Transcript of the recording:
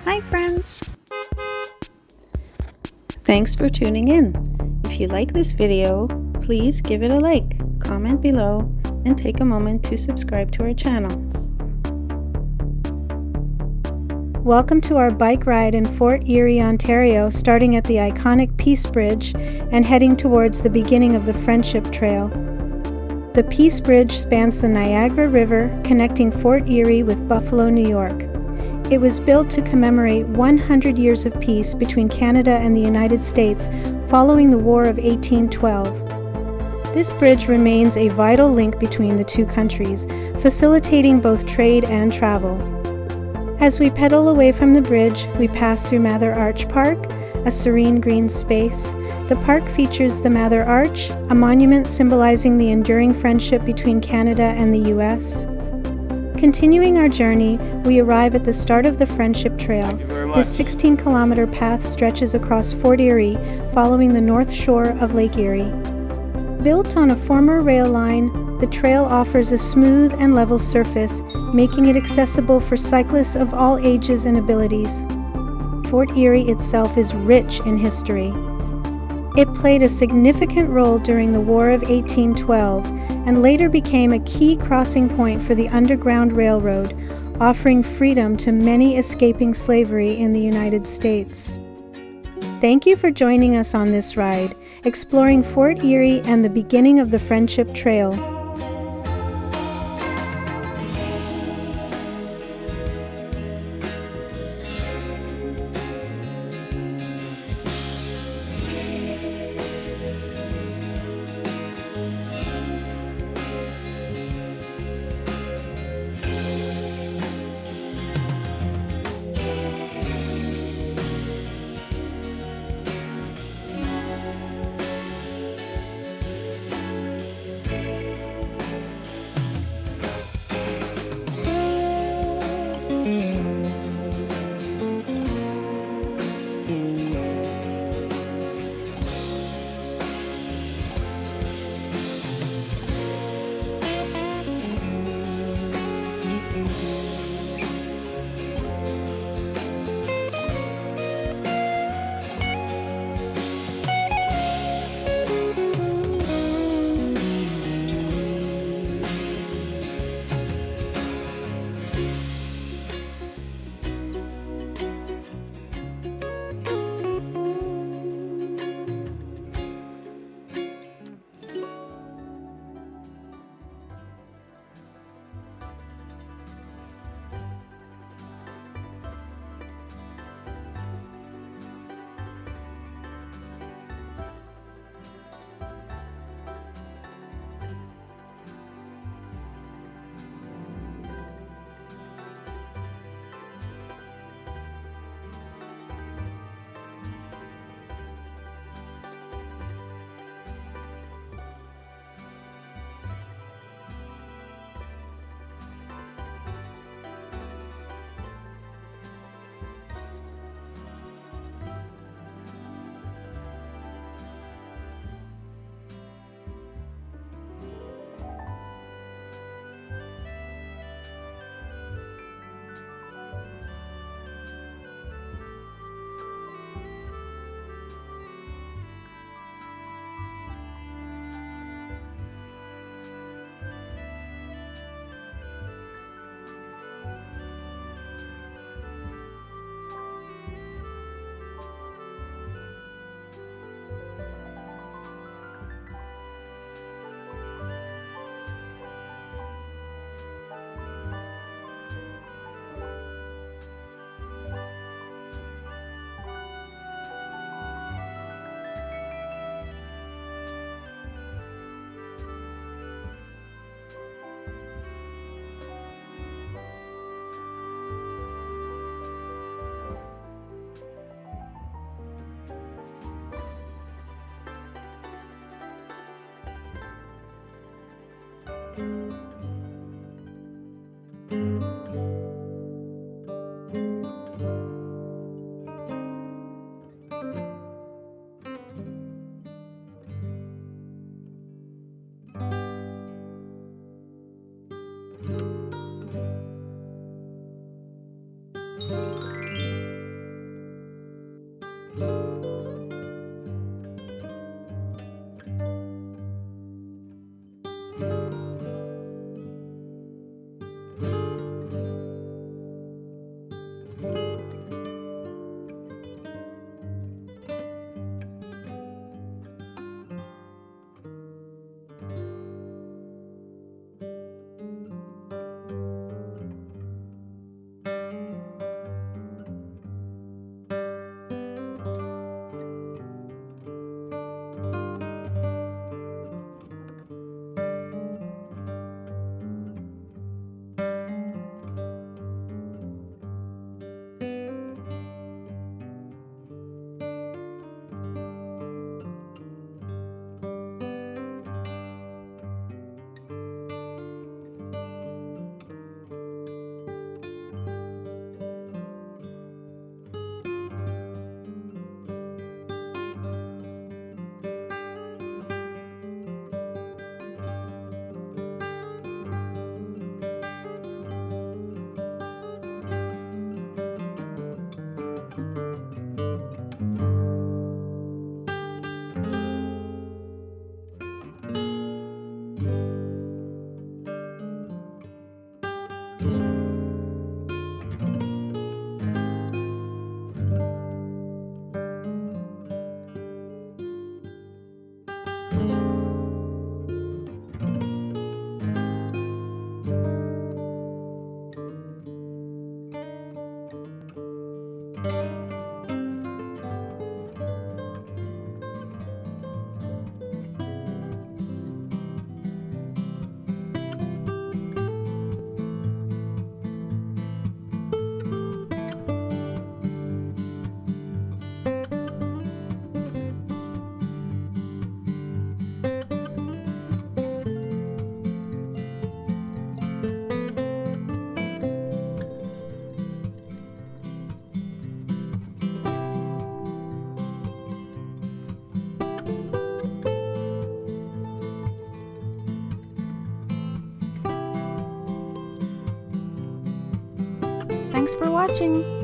Hi friends! Thanks for tuning in. If you like this video, please give it a like, comment below, and take a moment to subscribe to our channel. Welcome to our bike ride in Fort Erie, Ontario, starting at the iconic Peace Bridge and heading towards the beginning of the Friendship Trail. The Peace Bridge spans the Niagara River, connecting Fort Erie with Buffalo, New York. It was built to commemorate 100 years of peace between Canada and the United States following the War of 1812. This bridge remains a vital link between the two countries, facilitating both trade and travel. As we pedal away from the bridge, we pass through Mather Arch Park, a serene green space. The park features the Mather Arch, a monument symbolizing the enduring friendship between Canada and the U.S. Continuing our journey, we arrive at the start of the Friendship Trail. This 16-kilometer path stretches across Fort Erie, following the north shore of Lake Erie. Built on a former rail line, the trail offers a smooth and level surface, making it accessible for cyclists of all ages and abilities. Fort Erie itself is rich in history. It played a significant role during the War of 1812 and later became a key crossing point for the Underground Railroad, offering freedom to many escaping slavery in the United States. Thank you for joining us on this ride, exploring Fort Erie and the beginning of the Friendship Trail. Thanks for watching!